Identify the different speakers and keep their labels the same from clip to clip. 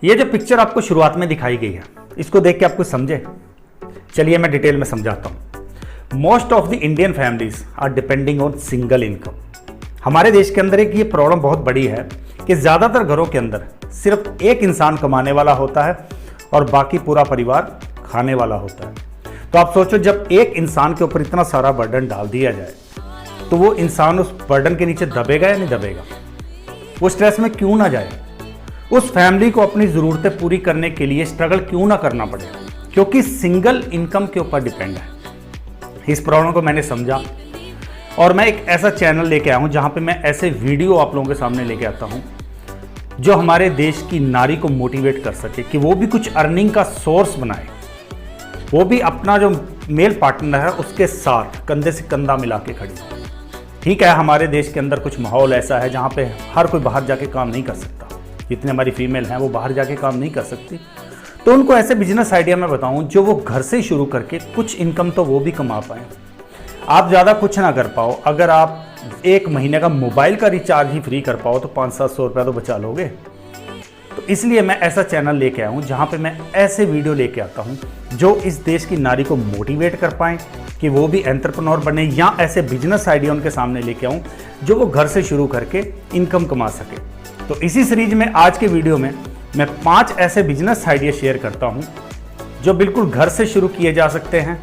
Speaker 1: ये जो पिक्चर आपको शुरुआत में दिखाई गई है, इसको देख के आप कुछ समझे? चलिए मैं डिटेल में समझाता हूँ। Most of the Indian families are depending on single income. हमारे देश के अंदर एक ये प्रॉब्लम बहुत बड़ी है कि ज़्यादातर घरों के अंदर सिर्फ एक इंसान कमाने वाला होता है और बाकी पूरा परिवार खाने वाला होता है। तो आप सोचो, जब एक इंसान के ऊपर इतना सारा बर्डन डाल दिया जाए तो वो इंसान उस बर्डन के नीचे दबेगा या नहीं दबेगा? वो स्ट्रेस में क्यों ना जाए? उस फैमिली को अपनी ज़रूरतें पूरी करने के लिए स्ट्रगल क्यों ना करना पड़े? क्योंकि सिंगल इनकम के ऊपर डिपेंड है। इस प्रॉब्लम को मैंने समझा और मैं एक ऐसा चैनल लेके आया हूँ जहाँ पे मैं ऐसे वीडियो आप लोगों के सामने लेके आता हूँ जो हमारे देश की नारी को मोटिवेट कर सके कि वो भी कुछ अर्निंग का सोर्स बनाए, वो भी अपना जो मेल पार्टनर है उसके साथ कंधे से कंधा मिला के खड़ी हो। ठीक है, हमारे देश के अंदर कुछ माहौल ऐसा है जहाँ पे हर कोई बाहर जाके काम नहीं कर सकता। जितने हमारी फीमेल हैं वो बाहर जाके काम नहीं कर सकती, तो उनको ऐसे बिजनेस आइडिया मैं बताऊँ जो वो घर से शुरू करके कुछ इनकम तो वो भी कमा पाएँ। आप ज़्यादा कुछ ना कर पाओ, अगर आप एक महीने का मोबाइल का रिचार्ज ही फ्री कर पाओ तो 500-700 रुपया तो बचा लोगे। तो इसलिए मैं ऐसा चैनल लेके आया हूँ जहाँ पे मैं ऐसे वीडियो लेके आता हूँ जो इस देश की नारी को मोटिवेट कर पाएँ कि वो भी एंटरप्रेन्योर बने, या ऐसे बिजनेस आइडिया उनके सामने लेके आऊँ जो वो घर से शुरू करके इनकम कमा सके। तो इसी सीरीज में आज के वीडियो में मैं 5 ऐसे बिजनेस आइडिया शेयर करता हूँ जो बिल्कुल घर से शुरू किए जा सकते हैं,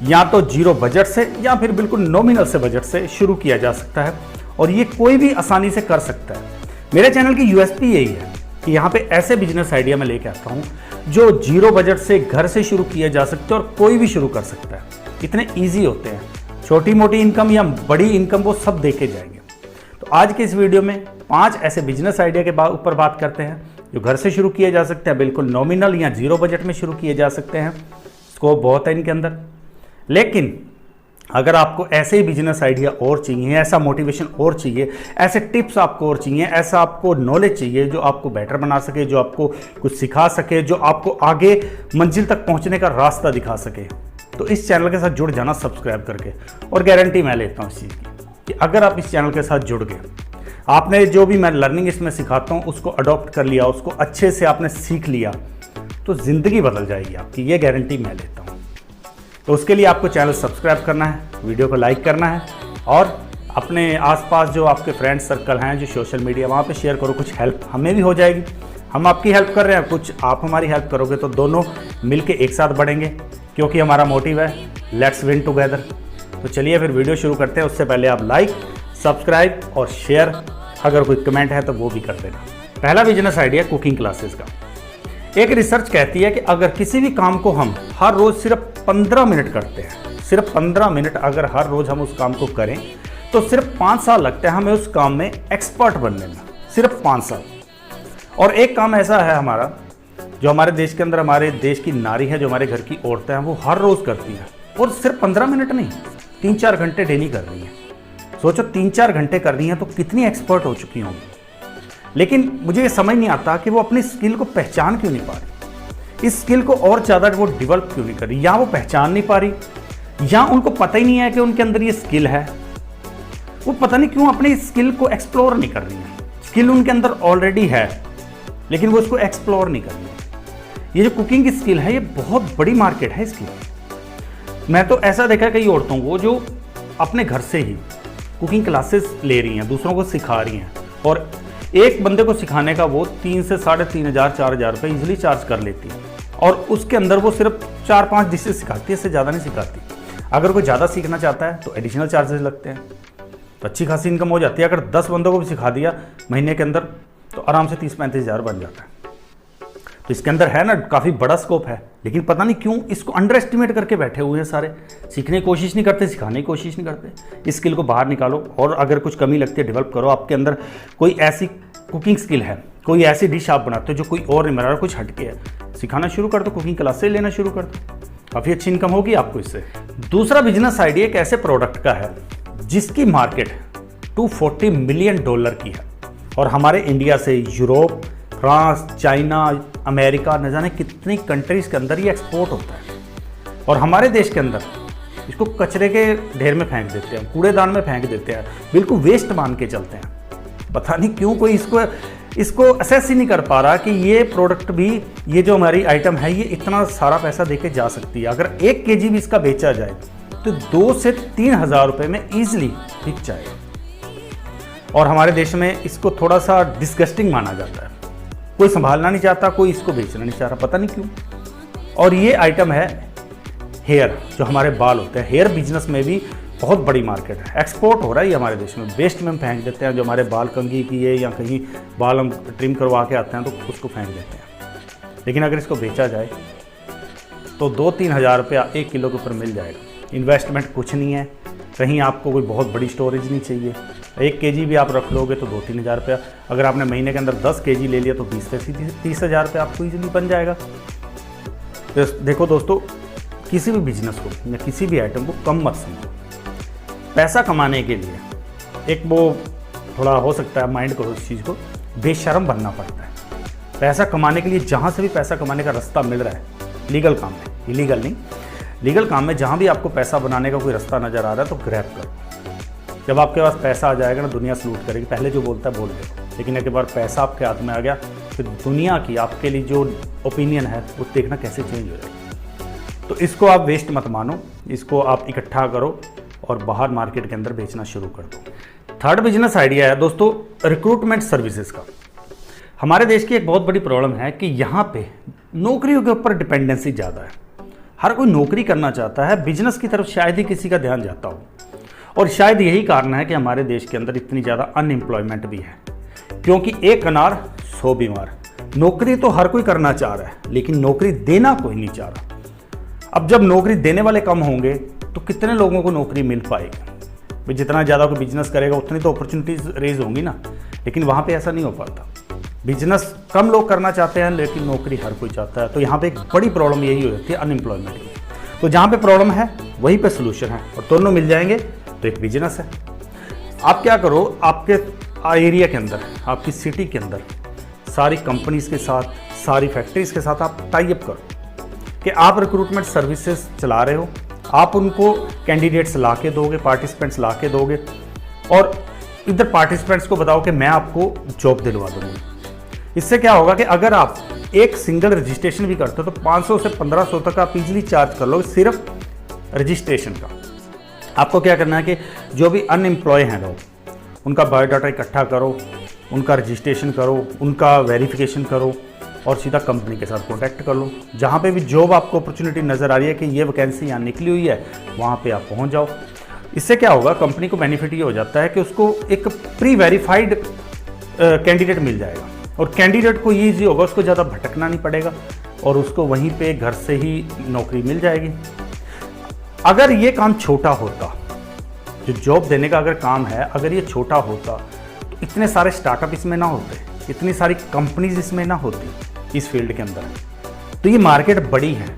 Speaker 1: या तो जीरो बजट से या फिर बिल्कुल नॉमिनल से बजट से शुरू किया जा सकता है, और ये कोई भी आसानी से कर सकता है। मेरे चैनल की यूएसपी यही है कि यहाँ पे ऐसे बिजनेस आइडिया मैं लेके आता हूँ जो जीरो बजट से घर से शुरू किए जा सकते हैं और कोई भी शुरू कर सकता है। इतने ईजी होते हैं, छोटी मोटी इनकम या बड़ी इनकम वो सब देखे जाएंगे। तो आज के इस वीडियो में 5 ऐसे बिजनेस आइडिया के ऊपर बात करते हैं जो घर से शुरू किए जा सकते हैं, बिल्कुल नॉमिनल या जीरो बजट में शुरू किए जा सकते हैं। स्कोप बहुत है इनके अंदर। लेकिन अगर आपको ऐसे ही बिजनेस आइडिया और चाहिए, ऐसा मोटिवेशन और चाहिए, ऐसे टिप्स आपको और चाहिए, ऐसा आपको नॉलेज चाहिए जो आपको बेटर बना सके, जो आपको कुछ सिखा सके, जो आपको आगे मंजिल तक पहुंचने का रास्ता दिखा सके, तो इस चैनल के साथ जुड़ जाना सब्सक्राइब करके। और गारंटी मैं लेता हूँ इस चीज़ की कि अगर आप इस चैनल के साथ जुड़ गए, आपने जो भी मैं लर्निंग इसमें सिखाता हूँ उसको अडॉप्ट कर लिया, उसको अच्छे से आपने सीख लिया, तो ज़िंदगी बदल जाएगी आपकी, ये गारंटी मैं लेता हूँ। तो उसके लिए आपको चैनल सब्सक्राइब करना है, वीडियो को लाइक करना है और अपने आसपास जो आपके फ्रेंड्स सर्कल हैं जो सोशल मीडिया, वहाँ पे शेयर करो। कुछ हेल्प हमें भी हो जाएगी, हम आपकी हेल्प कर रहे हैं, कुछ आप हमारी हेल्प करोगे, तो दोनों मिलके एक साथ बढ़ेंगे, क्योंकि हमारा मोटिव है लेट्स विन टुगेदर। तो चलिए फिर वीडियो शुरू करते हैं। उससे पहले आप लाइक, सब्सक्राइब और शेयर, अगर कोई कमेंट है तो वो भी कर देना। पहला बिजनेस आइडिया कुकिंग क्लासेस का। एक रिसर्च कहती है कि अगर किसी भी काम को हम हर रोज़ सिर्फ 15 मिनट करते हैं, सिर्फ 15 मिनट अगर हर रोज़ हम उस काम को करें तो सिर्फ 5 साल लगते हैं हमें उस काम में एक्सपर्ट बनने में, सिर्फ 5 साल। और एक काम ऐसा है हमारा जो हमारे देश के अंदर हमारे देश की नारी है, जो हमारे घर की औरतें हैं, वो हर रोज़ करती हैं, और सिर्फ 15 मिनट नहीं, 3-4 घंटे डेली कर रही हैं। सोचो 3-4 घंटे कर रही हैं तो कितनी एक्सपर्ट हो चुकी होंगी। लेकिन मुझे ये समझ नहीं आता कि वो अपनी स्किल को पहचान क्यों नहीं पा रही, इस स्किल को और ज़्यादा वो डेवलप क्यों नहीं कर रही, या वो पहचान नहीं पा रही, या उनको पता ही नहीं है कि उनके अंदर ये स्किल है। वो पता नहीं क्यों अपनी स्किल को एक्सप्लोर नहीं कर रही है। स्किल उनके अंदर ऑलरेडी है लेकिन वो उसको एक्सप्लोर नहीं कर रही है। ये जो कुकिंग की स्किल है, ये बहुत बड़ी मार्केट है इसकी। मैं तो ऐसा देखा है कई औरतों को जो अपने घर से ही कुकिंग क्लासेस ले रही हैं, दूसरों को सिखा रही हैं, और एक बंदे को सिखाने का वो 3 से 3,500-4,000 रुपये ईजिली चार्ज कर लेती है, और उसके अंदर वो सिर्फ 4-5 डिशेज सिखाती है, इससे ज़्यादा नहीं सिखाती। अगर कोई ज़्यादा सीखना चाहता है तो एडिशनल चार्जेस लगते हैं, तो अच्छी खासी इनकम हो जाती है। अगर 10 बंदों को भी सिखा दिया महीने के अंदर तो आराम से 30-35 हज़ार बन जाता है। तो इसके अंदर है ना, काफ़ी बड़ा स्कोप है, लेकिन पता नहीं क्यों इसको अंडर एस्टिमेट करके बैठे हुए हैं सारे। सीखने की कोशिश नहीं करते, सिखाने की कोशिश नहीं करते। इस स्किल को बाहर निकालो, और अगर कुछ कमी लगती है डेवलप करो। आपके अंदर कोई ऐसी कुकिंग स्किल है, कोई ऐसी डिश आप बनाते हो जो कोई और नहीं बना रहा, कुछ हटके है, सिखाना शुरू कर दो, कुकिंग क्लासेस लेना शुरू कर दो, काफ़ी अच्छी इनकम होगी आपको इससे। दूसरा बिजनेस आइडिया एक ऐसे प्रोडक्ट का है जिसकी मार्केट $240 मिलियन की है, और हमारे इंडिया से यूरोप, फ्रांस, चाइना, अमेरिका, न जाने कितनी कंट्रीज़ के अंदर ये एक्सपोर्ट होता है। और हमारे देश के अंदर इसको कचरे के ढेर में फेंक देते हैं, कूड़ेदान में फेंक देते हैं, बिल्कुल वेस्ट मान के चलते हैं। पता नहीं क्यों कोई इसको इसको असेस ही नहीं कर पा रहा कि ये प्रोडक्ट भी, ये जो हमारी आइटम है, ये इतना सारा पैसा देके जा सकती है। अगर 1 केजी भी इसका बेचा जाए तो 2 से 3 हज़ार रुपये में ईजिली बिक जाएगा। और हमारे देश में इसको थोड़ा सा डिस्गस्टिंग माना जाता है, कोई संभालना नहीं चाहता, कोई इसको बेचना नहीं चाह रहा, पता नहीं क्यों। और ये आइटम है हेयर, जो हमारे बाल होते हैं। हेयर बिजनेस में भी बहुत बड़ी मार्केट है, एक्सपोर्ट हो रहा है ये हमारे देश में। वेस्ट में हम फेंक देते हैं, जो हमारे बाल कंघी की है या कहीं बाल हम ट्रिम करवा के आते हैं तो उसको फेंक देते हैं। लेकिन अगर इसको बेचा जाए तो 2-3 हज़ार रुपया 1 किलो के ऊपर मिल जाएगा। इन्वेस्टमेंट कुछ नहीं है, कहीं आपको कोई बहुत बड़ी स्टोरेज नहीं चाहिए। 1 केजी भी आप रख लोगे तो 2-3 हज़ार रुपया। अगर आपने महीने के अंदर 10 केजी ले लिया तो 20 से 30 हज़ार रुपया आपको ईजिली बन जाएगा। तो देखो दोस्तों, किसी भी बिजनेस को या किसी भी आइटम को कम मत समझो। पैसा कमाने के लिए एक वो थोड़ा हो सकता है माइंड को उस चीज़ को बेशर्म बनना पड़ता है। पैसा कमाने के लिए जहाँ से भी पैसा कमाने का रास्ता मिल रहा है, लीगल काम में, इलीगल नहीं, लीगल काम में जहाँ भी आपको पैसा बनाने का कोई रास्ता नज़र आ रहा है तो ग्रैब करो। जब आपके पास पैसा आ जाएगा ना, दुनिया सलूट करेगी। पहले जो बोलता है बोल दे, लेकिन एक बार पैसा आपके हाथ में आ गया फिर दुनिया की आपके लिए जो ओपिनियन है वो देखना कैसे चेंज हो जाएगी। तो इसको आप वेस्ट मत मानो, इसको आप इकट्ठा करो और बाहर मार्केट के अंदर बेचना शुरू कर दो। थर्ड बिजनेस आइडिया है दोस्तों, रिक्रूटमेंट सर्विसेज का। हमारे देश की एक बहुत बड़ी प्रॉब्लम है कि यहाँ पे नौकरियों के ऊपर डिपेंडेंसी ज़्यादा है। हर कोई नौकरी करना चाहता है, बिजनेस की तरफ शायद ही किसी का ध्यान जाता हो। और शायद यही कारण है कि हमारे देश के अंदर इतनी ज़्यादा अनएम्प्लॉयमेंट भी है, क्योंकि एक अनार 100 बीमार। नौकरी तो हर कोई करना चाह रहा है, लेकिन नौकरी देना कोई नहीं चाह रहा। अब जब नौकरी देने वाले कम होंगे तो कितने लोगों को नौकरी मिल पाएगी? जितना ज़्यादा कोई बिजनेस करेगा उतनी तो अपॉर्चुनिटीज रेज होंगी ना, लेकिन वहाँ पे ऐसा नहीं हो पाता। बिजनेस कम लोग करना चाहते हैं, लेकिन नौकरी हर कोई चाहता है। तो यहाँ पे एक बड़ी प्रॉब्लम यही हो जाती है, अनएम्प्लॉयमेंट की। तो जहाँ पे प्रॉब्लम है वहीं पे सोल्यूशन है, और दोनों मिल जाएंगे तो एक बिजनेस है। आप क्या करो, आपके एरिया के अंदर, आपकी सिटी के अंदर सारी कंपनीज के साथ, सारी फैक्ट्रीज के साथ आप टाई अप करो कि आप रिक्रूटमेंट सर्विसेज चला रहे हो, आप उनको कैंडिडेट्स ला के दोगे, पार्टिसिपेंट्स ला के दोगे, और इधर पार्टिसिपेंट्स को बताओ कि मैं आपको जॉब दिलवा दूंगा। इससे क्या होगा कि अगर आप एक सिंगल रजिस्ट्रेशन भी करते हो तो 500 से 1500 तक आप इजीली चार्ज कर लोगे सिर्फ रजिस्ट्रेशन का। आपको क्या करना है कि जो भी अनएम्प्लॉय हैं लोग, उनका बायोडाटा इकट्ठा करो, उनका रजिस्ट्रेशन करो, उनका वेरिफिकेशन करो, और सीधा कंपनी के साथ कॉन्टैक्ट कर लो। जहाँ पे भी जॉब आपको अपॉर्चुनिटी नज़र आ रही है कि ये वैकेंसी यहाँ निकली हुई है, वहाँ पे आप पहुँच जाओ। इससे क्या होगा, कंपनी को बेनिफिट ये हो जाता है कि उसको एक प्री वेरीफाइड कैंडिडेट मिल जाएगा, और कैंडिडेट को ये ईजी होगा, उसको ज़्यादा भटकना नहीं पड़ेगा, और उसको वहीं पे घर से ही नौकरी मिल जाएगी। अगर ये काम छोटा होता, जो जॉब देने का अगर काम है, अगर ये छोटा होता तो इतने सारे स्टार्टअप इसमें ना होते, इतनी सारी कंपनीज इसमें ना होती इस फील्ड के अंदर। तो ये मार्केट बड़ी है,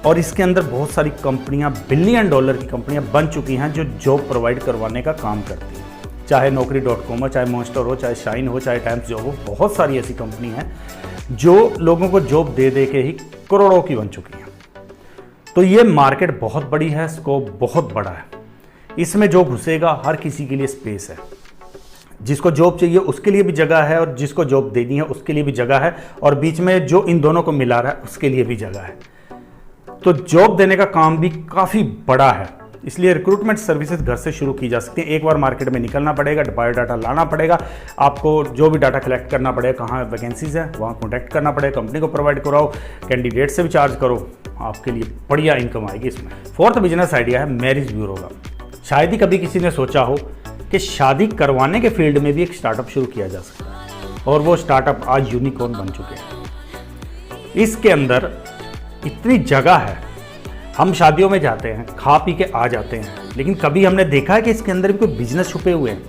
Speaker 1: और इसके अंदर बहुत सारी कंपनियां, बिलियन डॉलर की कंपनियां बन चुकी हैं जो जॉब प्रोवाइड करवाने का काम करती हैं। चाहे Naukri.com हो, चाहे मॉन्स्टर हो, चाहे शाइन हो, चाहे टाइम्स जॉब हो, बहुत सारी ऐसी कंपनी हैं जो लोगों को जॉब दे दे के ही करोड़ों की बन चुकी हैं। तो ये मार्केट बहुत बड़ी है, स्कोप बहुत बड़ा है। इसमें जो घुसेगा हर किसी के लिए स्पेस है। जिसको जॉब चाहिए उसके लिए भी जगह है, और जिसको जॉब देनी है उसके लिए भी जगह है, और बीच में जो इन दोनों को मिला रहा है उसके लिए भी जगह है। तो जॉब देने का काम भी काफ़ी बड़ा है, इसलिए रिक्रूटमेंट सर्विसेज घर से शुरू की जा सकती है। एक बार मार्केट में निकलना पड़ेगा, बायोडाटा लाना पड़ेगा, आपको जो भी डाटा कलेक्ट करना पड़ेगा, कहाँ वैकेंसीज है वहाँ कॉन्टैक्ट करना पड़ेगा, कंपनी को प्रोवाइड कराओ, कैंडिडेट से भी चार्ज करो, आपके लिए बढ़िया इनकम आएगी इसमें। फोर्थ बिजनेस आइडिया है मैरिज ब्यूरो का। शायद ही कभी किसी ने सोचा हो कि शादी करवाने के फील्ड में भी एक स्टार्टअप शुरू किया जा सकता है, और वो स्टार्टअप आज यूनिकॉर्न बन चुके हैं। इसके अंदर इतनी जगह है, हम शादियों में जाते हैं, खा पी के आ जाते हैं, लेकिन कभी हमने देखा है कि इसके अंदर भी कोई बिजनेस छुपे हुए हैं?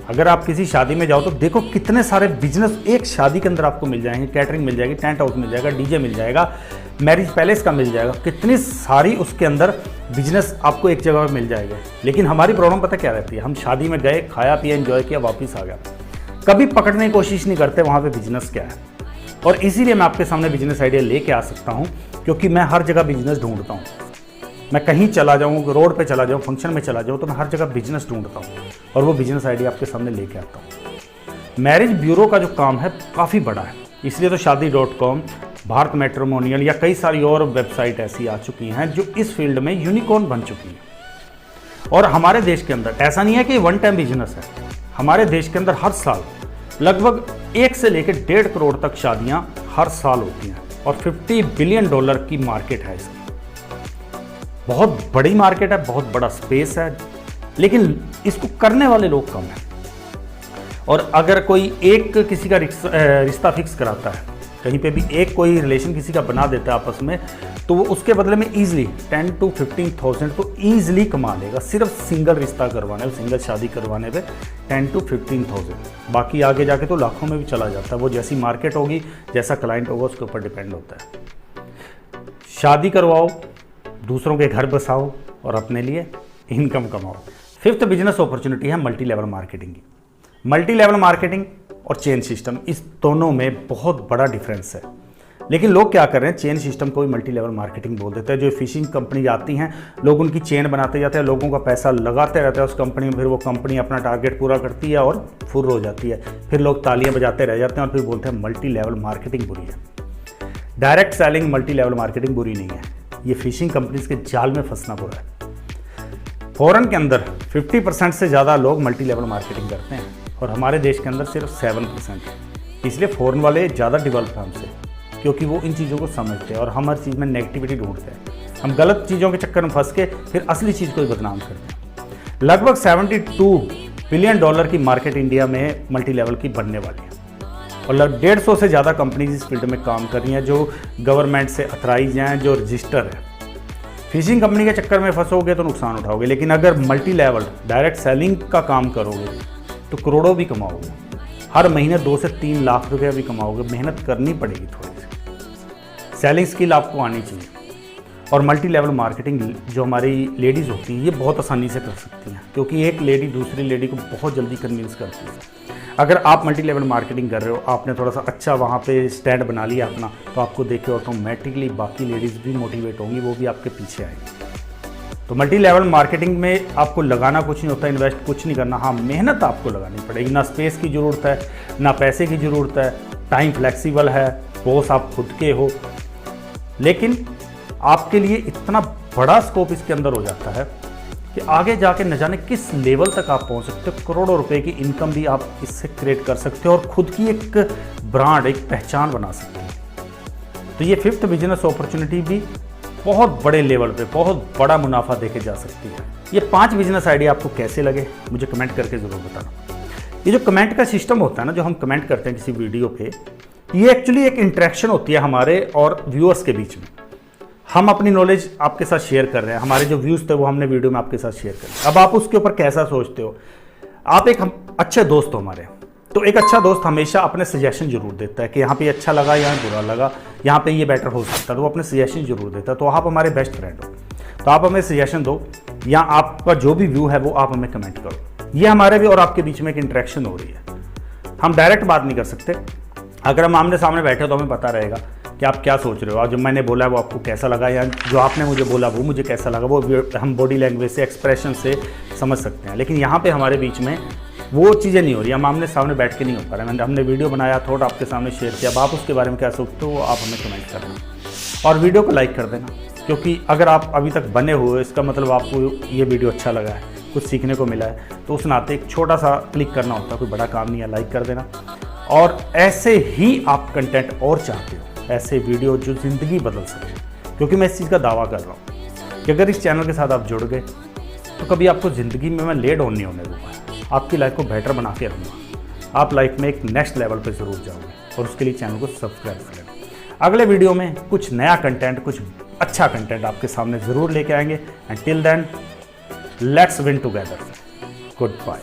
Speaker 1: अगर आप किसी शादी में जाओ तो देखो कितने सारे बिजनेस एक शादी के अंदर आपको मिल जाएंगे। कैटरिंग मिल जाएगी, टेंट हाउस मिल जाएगा, डीजे मिल जाएगा, मैरिज पैलेस का मिल जाएगा, कितनी सारी उसके अंदर बिजनेस आपको एक जगह पर मिल जाएगा। लेकिन हमारी प्रॉब्लम पता क्या रहती है, हम शादी में गए, खाया पिया, एंजॉय किया, वापस आ गया, कभी पकड़ने की कोशिश नहीं करते वहाँ पे बिजनेस क्या है। और इसीलिए मैं आपके सामने बिजनेस आइडिया लेके आ सकता हूँ, क्योंकि मैं हर जगह बिजनेस ढूंढता हूँ। मैं कहीं चला जाऊँ, रोड पे चला जाऊँ, फंक्शन में चला जाऊँ, तो मैं हर जगह बिजनेस ढूंढता हूँ, और वो बिजनेस आइडिया आपके सामने लेके आता हूँ। मैरिज ब्यूरो का जो काम है काफ़ी बड़ा है, इसलिए तो शादी.com, भारत मैट्रिमोनियल या कई सारी और वेबसाइट ऐसी आ चुकी हैं जो इस फील्ड में यूनिकॉर्न बन चुकी हैं। और हमारे देश के अंदर ऐसा नहीं है कि वन टाइम बिजनेस है, हमारे देश के अंदर हर साल लगभग 1 से लेकर 1.5 करोड़ तक शादियां हर साल होती हैं और $50 बिलियन की मार्केट है इसकी। बहुत बड़ी मार्केट है, बहुत बड़ा स्पेस है, लेकिन इसको करने वाले लोग कम हैं। और अगर कोई एक किसी का रिश्ता फिक्स कराता है, कहीं पे भी एक कोई रिलेशन किसी का बना देता है आपस में, तो वो उसके बदले में ईजिली 10 to 15,000 तो ईजिली कमा लेगा, सिर्फ सिंगल रिश्ता करवाने पे, सिंगल शादी करवाने पे 10 to 15,000। बाकी आगे जाके तो लाखों में भी चला जाता है। वो जैसी मार्केट होगी, जैसा क्लाइंट होगा, उसके ऊपर डिपेंड होता है। शादी करवाओ, दूसरों के घर बसाओ और अपने लिए इनकम कमाओ। 5th बिजनेस अपॉर्चुनिटी है मल्टी लेवल मार्केटिंग की। मल्टी लेवल मार्केटिंग और चेन सिस्टम, इस दोनों में बहुत बड़ा डिफरेंस है। लेकिन लोग क्या कर रहे हैं, चेन सिस्टम को भी मल्टी लेवल मार्केटिंग बोल देते हैं। जो फिशिंग कंपनी आती हैं, लोग उनकी चेन बनाते जाते हैं, लोगों का पैसा लगाते रहते हैं उस कंपनी में, फिर वो कंपनी अपना टारगेट पूरा करती है और फुर हो जाती है। फिर लोग तालियां बजाते रह जाते हैं और फिर बोलते हैं मल्टी लेवल मार्केटिंग बुरी है। Direct selling multi level marketing बुरी नहीं है, ये फिशिंग कंपनीज के जाल में फंसना बुरा है। फॉरेन के अंदर 50% से ज़्यादा लोग मल्टी लेवल मार्केटिंग करते हैं और हमारे देश के अंदर सिर्फ 7% है। इसलिए फॉरेन वाले ज़्यादा डेवलप हैं हमसे, क्योंकि वो इन चीज़ों को समझते हैं और हम हर चीज़ में नेगेटिविटी ढूंढते हैं। हम गलत चीज़ों के चक्कर में फंस के फिर असली चीज़ को ही बदनाम करते हैं। लगभग $72 बिलियन की मार्केट इंडिया में मल्टी लेवल की बनने वाली है और लगभग 150 से ज़्यादा कंपनीज इस फील्ड में काम कर रही हैं, जो गवर्नमेंट से अथराइज हैं, जो रजिस्टर है। फिशिंग कंपनी के चक्कर में फंसोगे तो नुकसान उठाओगे, लेकिन अगर मल्टी लेवल डायरेक्ट सेलिंग का काम करोगे तो करोड़ों भी कमाओगे। हर महीने 2 से 3 लाख रुपया भी कमाओगे। मेहनत करनी पड़ेगी थोड़ी सी, सेलिंग स्किल आपको आनी चाहिए। और मल्टी लेवल मार्केटिंग जो हमारी लेडीज़ होती हैं, ये बहुत आसानी से कर सकती हैं, क्योंकि एक लेडी दूसरी लेडी को बहुत जल्दी कन्विंस करती है। अगर आप मल्टी लेवल मार्केटिंग कर रहे हो, आपने थोड़ा सा अच्छा वहाँ पे स्टैंड बना लिया अपना, तो आपको देख के ऑटोमेटिकली बाकी लेडीज़ भी मोटिवेट होंगी, वो भी आपके पीछे आएंगी। तो मल्टी लेवल मार्केटिंग में आपको लगाना कुछ नहीं होता, इन्वेस्ट कुछ नहीं करना। हाँ, मेहनत आपको लगानी पड़ेगी। ना स्पेस की ज़रूरत है, ना पैसे की ज़रूरत है, टाइम फ्लेक्सिबल है, बॉस आप खुद के हो। लेकिन आपके लिए इतना बड़ा स्कोप इसके अंदर हो जाता है कि आगे जाके न जाने किस लेवल तक आप पहुंच सकते हो। करोड़ों रुपए की इनकम भी आप इससे क्रिएट कर सकते हो और खुद की एक ब्रांड, एक पहचान बना सकते हो। तो ये 5th बिजनेस अपॉर्चुनिटी भी बहुत बड़े लेवल पे बहुत बड़ा मुनाफा देके जा सकती है। ये 5 बिजनेस आइडिया आपको कैसे लगे, मुझे कमेंट करके ज़रूर बताना। ये जो कमेंट का सिस्टम होता है ना, जो हम कमेंट करते हैं किसी वीडियो पे, ये एक्चुअली एक इंटरेक्शन होती है हमारे और व्यूअर्स के बीच में। हम अपनी नॉलेज आपके साथ शेयर कर रहे हैं, हमारे जो व्यूज़ थे वो हमने वीडियो में आपके साथ शेयर कर। अब आप उसके ऊपर कैसा सोचते हो। आप एक अच्छे दोस्त हो हमारे, तो एक अच्छा दोस्त हमेशा अपने सजेशन जरूर देता है कि यहाँ पे अच्छा लगा, यहाँ बुरा लगा, यहाँ पे ये बेटर हो सकता है, तो वो अपने सजेशन जरूर देता है। तो आप हमारे बेस्ट फ्रेंड हो, तो आप हमें सजेशन दो, या आपका जो भी व्यू है वो आप हमें कमेंट करो। ये हमारे भी और आपके बीच में एक इंटरेक्शन हो रही है। हम डायरेक्ट बात नहीं कर सकते। अगर हम आमने सामने बैठे तो हमें पता रहेगा कि आप क्या सोच रहे हो, और जो मैंने बोला वो आपको कैसा लगा, या जो आपने मुझे बोला वो मुझे कैसा लगा, वो हम बॉडी लैंग्वेज से, एक्सप्रेशन से समझ सकते हैं। लेकिन यहाँ पे हमारे बीच में वो चीज़ें नहीं हो रही, हम आमने सामने बैठ के नहीं हो पा रहे। हमने वीडियो बनाया, थोड़ा आपके सामने शेयर किया, अब आप उसके बारे में क्या सोचते हो आप हमें कमेंट करना और वीडियो को लाइक कर देना, क्योंकि अगर आप अभी तक बने हुए, इसका मतलब आपको ये वीडियो अच्छा लगा है, कुछ सीखने को मिला है। तो उस नाते एक छोटा सा क्लिक करना होता है, कोई बड़ा काम नहीं है, लाइक कर देना। और ऐसे ही आप कंटेंट और चाहते हो, ऐसे वीडियो जो ज़िंदगी बदल सके, क्योंकि मैं इस चीज़ का दावा कर रहा हूँ कि अगर इस चैनल के साथ आप जुड़ गए तो कभी आपको ज़िंदगी में मैं लेट ऑन नहीं होने दूँगा, आपकी लाइफ को बेटर बना के रहूँगा। आप लाइफ में एक नेक्स्ट लेवल पे ज़रूर जाओगे, और उसके लिए चैनल को सब्सक्राइब करें। अगले वीडियो में कुछ नया कंटेंट, कुछ अच्छा कंटेंट आपके सामने ज़रूर लेके आएंगे। And till then, let's win together. Good bye.